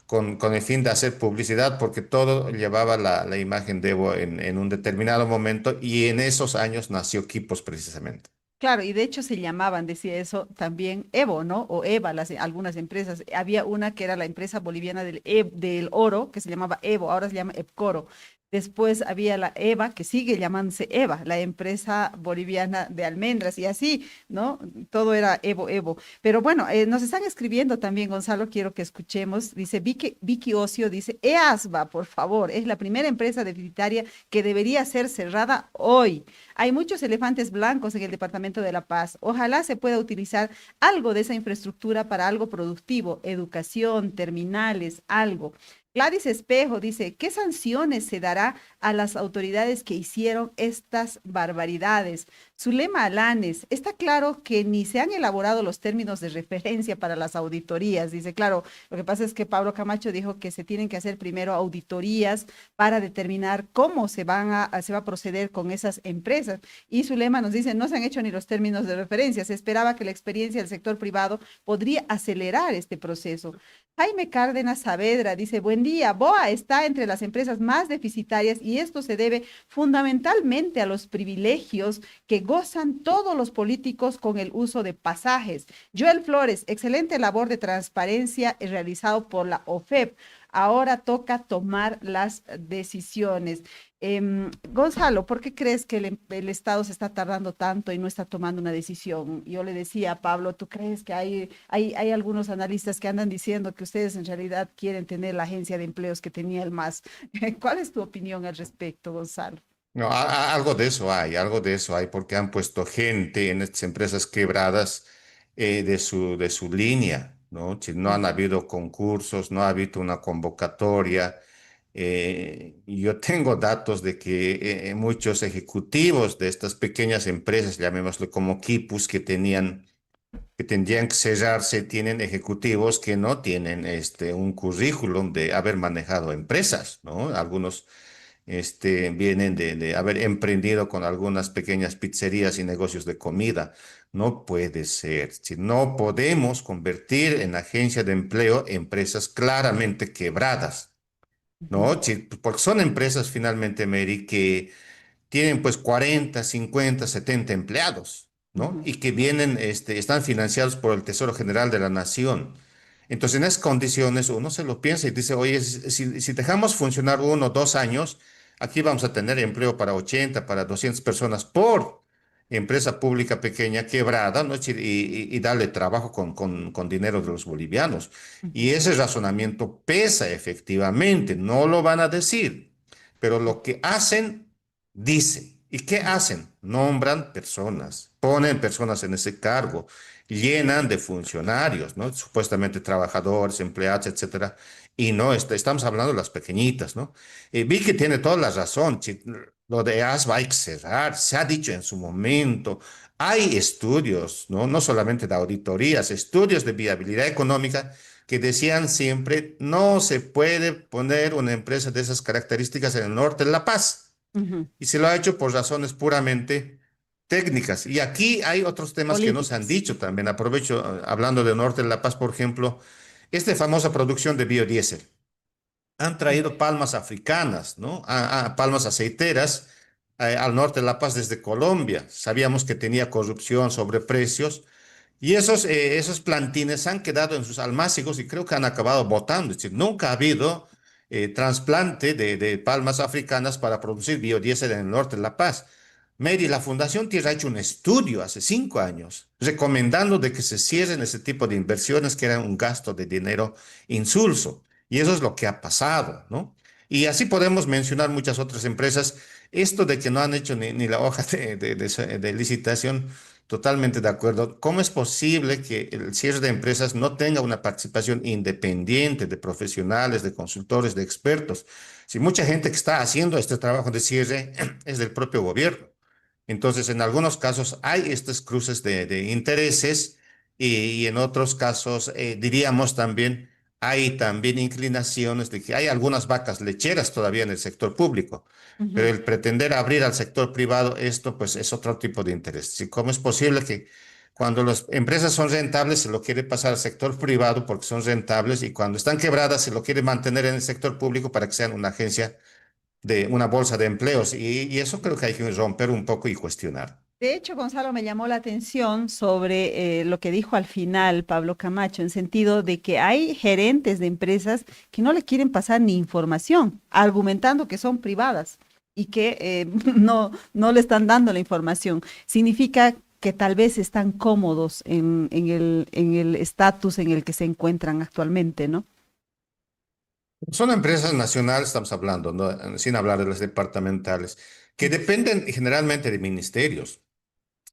con el fin de hacer publicidad, porque todo llevaba la imagen de Evo en un determinado momento y en esos años nació Quipos precisamente. Claro, y de hecho se llamaban, decía eso también Evo, ¿no? O Eva, algunas empresas. Había una que era la empresa boliviana del oro, que se llamaba Evo, ahora se llama Epcoro. después había la EVA, que sigue llamándose EVA, la empresa boliviana de almendras, y así, ¿no? Todo era Evo, Evo. Pero bueno, nos están escribiendo también, Gonzalo, quiero que escuchemos, dice Vicky Ocio, dice, EASBA, por favor, es la primera empresa deficitaria que debería ser cerrada hoy. Hay muchos elefantes blancos en el Departamento de La Paz. Ojalá se pueda utilizar algo de esa infraestructura para algo productivo, educación, terminales, algo. Gladys Espejo dice, ¿qué sanciones se dará a las autoridades que hicieron estas barbaridades? Zulema Alanes, está claro que ni se han elaborado los términos de referencia para las auditorías. Dice, claro, lo que pasa es que Pablo Camacho dijo que se tienen que hacer primero auditorías para determinar cómo se va a proceder con esas empresas. Y Zulema nos dice, no se han hecho ni los términos de referencia. Se esperaba que la experiencia del sector privado podría acelerar este proceso. Jaime Cárdenas Saavedra dice, buen día, BOA está entre las empresas más deficitarias y esto se debe fundamentalmente a los privilegios que gozan todos los políticos con el uso de pasajes. Joel Flores, excelente labor de transparencia realizado por la OFEP. Ahora toca tomar las decisiones. Gonzalo, ¿por qué crees que el Estado se está tardando tanto y no está tomando una decisión? Yo le decía a Pablo, ¿tú crees que hay algunos analistas que andan diciendo que ustedes en realidad quieren tener la agencia de empleos que tenía el MAS? ¿Cuál es tu opinión al respecto, Gonzalo? No, algo de eso hay, porque han puesto gente en estas empresas quebradas de su línea, ¿no? Si no han habido concursos, no ha habido una convocatoria. Y yo tengo datos de que muchos ejecutivos de estas pequeñas empresas, llamémoslo como quipus, que tendrían que cerrarse, tienen ejecutivos que no tienen un currículum de haber manejado empresas, ¿no? Algunos vienen de haber emprendido con algunas pequeñas pizzerías y negocios de comida. No puede ser. Si no podemos convertir en agencia de empleo empresas claramente quebradas, Ujú, ¿no? Sí, porque son empresas finalmente, Mary, que tienen pues 40, 50, 70 empleados, ¿no? ujú, Y que vienen, están financiados por el Tesoro General de la Nación. Entonces, en esas condiciones, uno se lo piensa y dice, oye, si dejamos funcionar 1 o 2 años, aquí vamos a tener empleo para 80, para 200 personas por empresa pública pequeña quebrada, ¿no? Es decir, y darle trabajo con dinero de los bolivianos. Y ujú. ese razonamiento pesa efectivamente, no lo van a decir, pero lo que hacen, dicen. ¿Y qué hacen? Nombran personas, ponen personas en ese cargo, llenan de funcionarios, ¿no? Supuestamente trabajadores, empleados, etcétera. Y no, estamos hablando de las pequeñitas, ¿no? Vi que tiene toda la razón. Lo de ASBA hay que cerrar, se ha dicho en su momento. Hay estudios, ¿no? No solamente de auditorías, estudios de viabilidad económica que decían siempre, no se puede poner una empresa de esas características en el norte de La Paz. Ujú. Y se lo ha hecho por razones puramente técnicas. Y aquí hay otros temas que no se han Políticas. dicho también. Aprovecho, hablando de norte de La Paz, por ejemplo, esta famosa producción de biodiesel. Han traído palmas africanas, ¿no? Palmas aceiteras al norte de La Paz desde Colombia. Sabíamos que tenía corrupción, sobreprecios, y esos plantines han quedado en sus almácigos y creo que han acabado botando. Es decir, nunca ha habido trasplante de palmas africanas para producir biodiesel en el norte de La Paz. Mary, la Fundación Tierra ha hecho un estudio hace 5 años recomendando de que se cierren ese tipo de inversiones que eran un gasto de dinero insulso. Y eso es lo que ha pasado, ¿no? Y así podemos mencionar muchas otras empresas. Esto de que no han hecho ni la hoja de licitación, totalmente de acuerdo. ¿Cómo es posible que el cierre de empresas no tenga una participación independiente de profesionales, de consultores, de expertos? Si mucha gente que está haciendo este trabajo de cierre es del propio gobierno. Entonces, en algunos casos hay estos cruces de intereses y en otros casos, diríamos también, hay también inclinaciones de que hay algunas vacas lecheras todavía en el sector público, pero Ujú. el pretender abrir al sector privado, esto pues es otro tipo de interés. ¿Y cómo es posible que cuando las empresas son rentables se lo quiere pasar al sector privado porque son rentables y cuando están quebradas se lo quiere mantener en el sector público para que sean una agencia de una bolsa de empleos? Y eso creo que hay que romper un poco y cuestionar. De hecho, Gonzalo, me llamó la atención sobre lo que dijo al final Pablo Camacho, en sentido de que hay gerentes de empresas que no le quieren pasar ni información, argumentando que son privadas y que no le están dando la información. Significa que tal vez están cómodos en el estatus en el que se encuentran actualmente, ¿no? Son empresas nacionales, estamos hablando, ¿no? Sin hablar de las departamentales, que dependen generalmente de ministerios.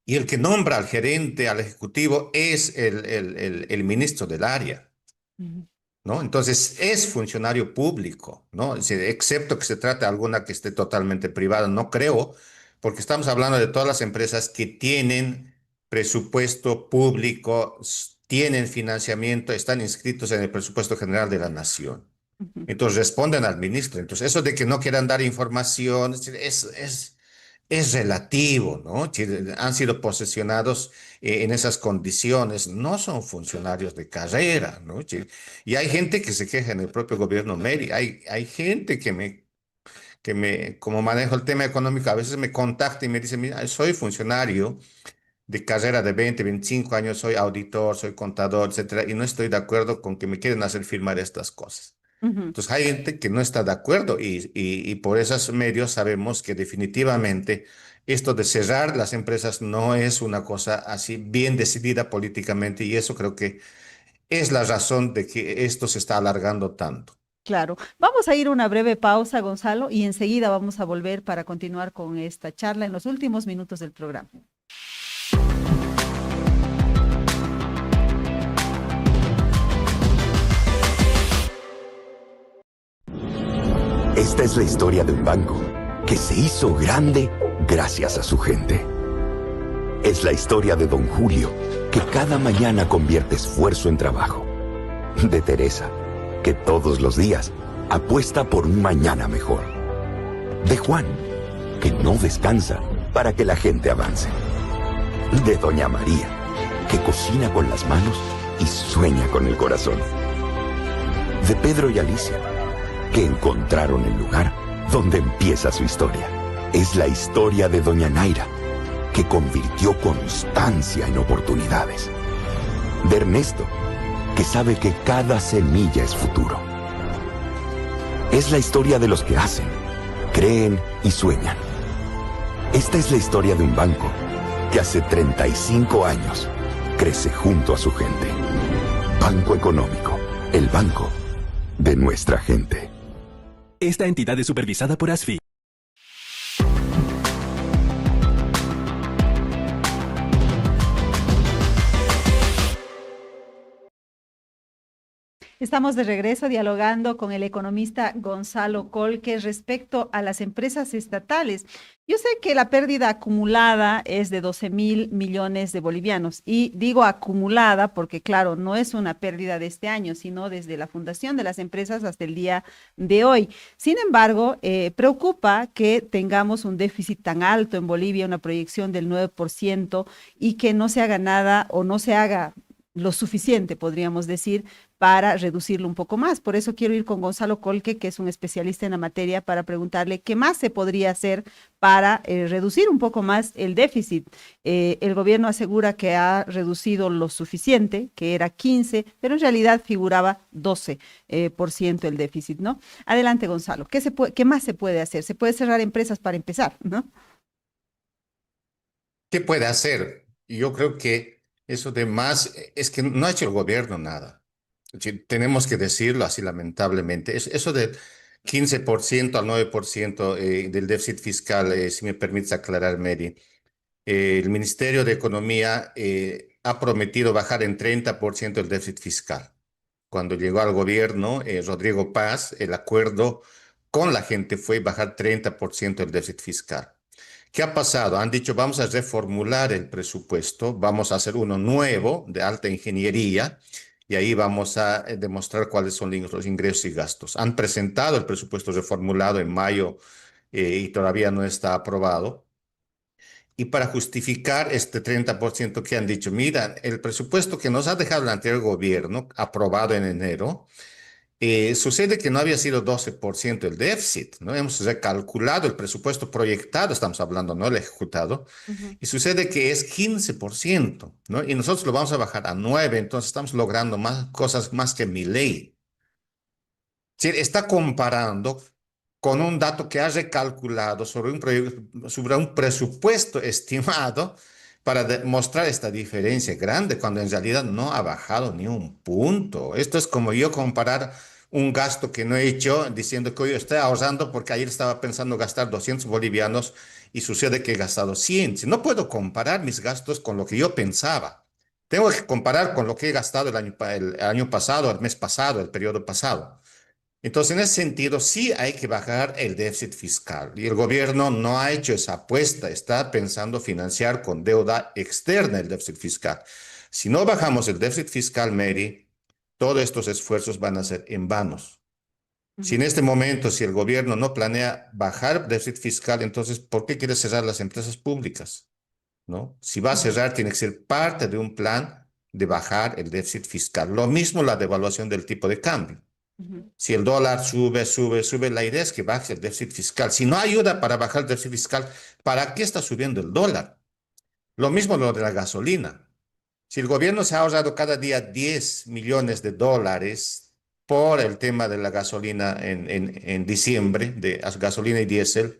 Y el que nombra al gerente, al ejecutivo, es el ministro del área. Ujú, ¿No? Entonces es funcionario público, ¿no? Excepto que se trate de alguna que esté totalmente privada, no creo, porque estamos hablando de todas las empresas que tienen presupuesto público, tienen financiamiento, están inscritos en el presupuesto general de la nación. ujú. Entonces responden al ministro. Entonces eso de que no quieran dar información es relativo, ¿no? Si han sido posesionados en esas condiciones, no son funcionarios de carrera, ¿no? Y hay gente que se queja en el propio gobierno Meri, hay gente como manejo el tema económico, a veces me contacta y me dice, mira, soy funcionario de carrera de 20, 25 años, soy auditor, soy contador, etcétera, y no estoy de acuerdo con que me quieren hacer firmar estas cosas. Ujú. Entonces hay gente que no está de acuerdo y por esos medios sabemos que definitivamente esto de cerrar las empresas no es una cosa así bien decidida políticamente y eso creo que es la razón de que esto se está alargando tanto. Claro. Vamos a ir a una breve pausa, Gonzalo, y enseguida vamos a volver para continuar con esta charla en los últimos minutos del programa. Esta es la historia de un banco que se hizo grande gracias a su gente. Es la historia de Don Julio, que cada mañana convierte esfuerzo en trabajo. De Teresa, que todos los días apuesta por un mañana mejor. De Juan, que no descansa para que la gente avance. De Doña María, que cocina con las manos y sueña con el corazón. De Pedro y Alicia, que encontraron el lugar donde empieza su historia. Es la historia de Doña Naira, que convirtió constancia en oportunidades. De Ernesto, que sabe que cada semilla es futuro. Es la historia de los que hacen, creen y sueñan. Esta es la historia de un banco que hace 35 años crece junto a su gente. Banco Económico, el banco de nuestra gente. Esta entidad es supervisada por ASFI. Estamos de regreso dialogando con el economista Gonzalo Colque respecto a las empresas estatales. Yo sé que la pérdida acumulada es de 12.000 millones de bolivianos y digo acumulada porque, claro, no es una pérdida de este año, sino desde la fundación de las empresas hasta el día de hoy. Sin embargo, preocupa que tengamos un déficit tan alto en Bolivia, una proyección del 9% y que no se haga nada o no se haga lo suficiente, podríamos decir, para reducirlo un poco más. Por eso quiero ir con Gonzalo Colque, que es un especialista en la materia, para preguntarle qué más se podría hacer para reducir un poco más el déficit. El gobierno asegura que ha reducido lo suficiente, que era 15, pero en realidad figuraba 12% el déficit, ¿no? Adelante, Gonzalo. ¿Qué más se puede hacer? Se puede cerrar empresas para empezar, ¿no? ¿Qué puede hacer? Yo creo que eso de más es que no ha hecho el gobierno nada. Sí, tenemos que decirlo así lamentablemente. Eso del 15% al 9% del déficit fiscal, si me permites aclarar, Mary. El Ministerio de Economía ha prometido bajar en 30% el déficit fiscal. Cuando llegó al gobierno, Rodrigo Paz, el acuerdo con la gente fue bajar 30% el déficit fiscal. ¿Qué ha pasado? Han dicho, vamos a reformular el presupuesto, vamos a hacer uno nuevo de alta ingeniería y ahí vamos a demostrar cuáles son los ingresos y gastos. Han presentado el presupuesto reformulado en mayo y todavía no está aprobado. Y para justificar este 30% que han dicho, mira, el presupuesto que nos ha dejado el anterior gobierno, aprobado en enero, Sucede que no había sido 12% el déficit, ¿no? Hemos recalculado el presupuesto proyectado, estamos hablando, no el ejecutado, Ujú, y sucede que es 15%, ¿no? Y nosotros lo vamos a bajar a 9, entonces estamos logrando más cosas más que mi ley. Sí, está comparando con un dato que ha recalculado sobre un presupuesto estimado para mostrar esta diferencia grande, cuando en realidad no ha bajado ni un punto. Esto es como yo comparar un gasto que no he hecho diciendo que hoy estoy ahorrando porque ayer estaba pensando gastar 200 bolivianos y sucede que he gastado 100. Si no puedo comparar mis gastos con lo que yo pensaba. Tengo que comparar con lo que he gastado el año pasado, el mes pasado, el periodo pasado. Entonces, en ese sentido, sí hay que bajar el déficit fiscal. Y el gobierno no ha hecho esa apuesta, está pensando financiar con deuda externa el déficit fiscal. Si no bajamos el déficit fiscal, Mary, todos estos esfuerzos van a ser en vanos. Si en ujú, este momento, si el gobierno no planea bajar déficit fiscal, entonces, ¿por qué quiere cerrar las empresas públicas? ¿No? Si va a ujú, cerrar, tiene que ser parte de un plan de bajar el déficit fiscal. Lo mismo la devaluación del tipo de cambio. ujú, Si el dólar sube, sube, sube, la idea es que baje el déficit fiscal. Si no ayuda para bajar el déficit fiscal, ¿para qué está subiendo el dólar? Lo mismo lo de la gasolina. Si el gobierno se ha ahorrado cada día 10 millones de dólares por el tema de la gasolina en diciembre, de gasolina y diésel,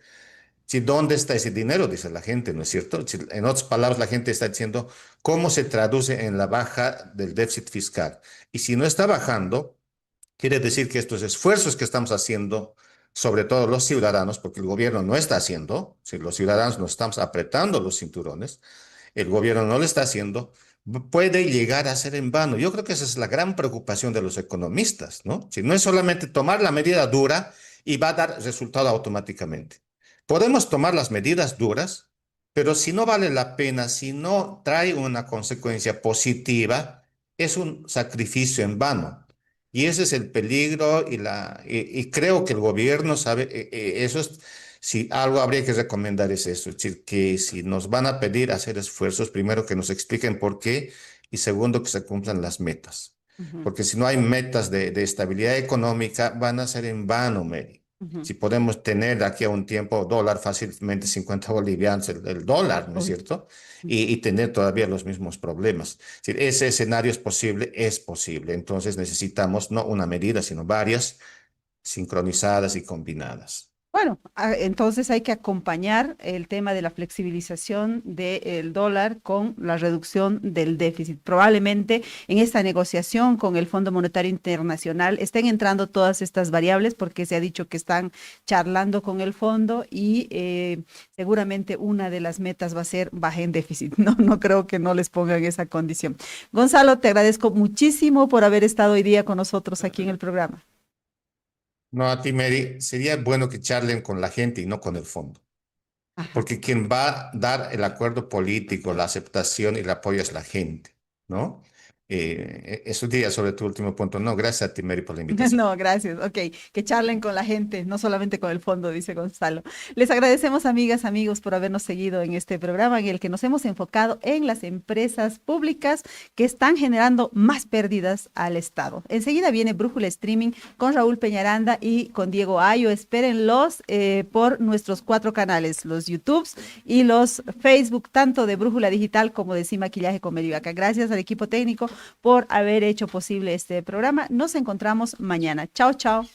si, ¿dónde está ese dinero? Dice la gente, ¿no es cierto? Si, en otras palabras, la gente está diciendo cómo se traduce en la baja del déficit fiscal. Y si no está bajando, quiere decir que estos esfuerzos que estamos haciendo, sobre todo los ciudadanos, porque el gobierno no está haciendo, si los ciudadanos nos estamos apretando los cinturones, el gobierno no lo está haciendo, puede llegar a ser en vano. Yo creo que esa es la gran preocupación de los economistas, ¿no? Si no es solamente tomar la medida dura y va a dar resultado automáticamente. Podemos tomar las medidas duras, pero si no vale la pena, si no trae una consecuencia positiva, es un sacrificio en vano. Y ese es el peligro y creo que el gobierno sabe, eso es, si algo habría que recomendar es eso, es decir, que si nos van a pedir hacer esfuerzos, primero que nos expliquen por qué y segundo que se cumplan las metas. ujú, Porque si no hay metas de estabilidad económica, van a ser en vano, Mary. ujú. Si podemos tener de aquí a un tiempo dólar fácilmente 50 bolivianos, el dólar, ¿no es Uy, cierto? Y tener todavía los mismos problemas. Si ese escenario es posible, es posible. Entonces necesitamos no una medida, sino varias sincronizadas y combinadas. Bueno, entonces hay que acompañar el tema de la flexibilización del dólar con la reducción del déficit. Probablemente en esta negociación con el Fondo Monetario Internacional estén entrando todas estas variables porque se ha dicho que están charlando con el fondo y seguramente una de las metas va a ser bajen déficit. No, no creo que no les pongan esa condición. Gonzalo, te agradezco muchísimo por haber estado hoy día con nosotros aquí en el programa. No, a ti, Mary, sería bueno que charlen con la gente y no con el fondo, Ajá. porque quien va a dar el acuerdo político, la aceptación y el apoyo es la gente, ¿no? Eso diría sobre tu último punto. No, gracias a ti, Mary, por la invitación. No, gracias. Ok, que charlen con la gente, no solamente con el fondo, dice Gonzalo. Les agradecemos, amigas, amigos, por habernos seguido en este programa en el que nos hemos enfocado en las empresas públicas que están generando más pérdidas al Estado. Enseguida viene Brújula Streaming con Raúl Peñaranda y con Diego Ayo. Espérenlos por nuestros 4 canales, los YouTubes y los Facebook, tanto de Brújula Digital como de Sí Maquillaje con Medivaca. Gracias al equipo técnico por haber hecho posible este programa. Nos encontramos mañana. Chao, chao.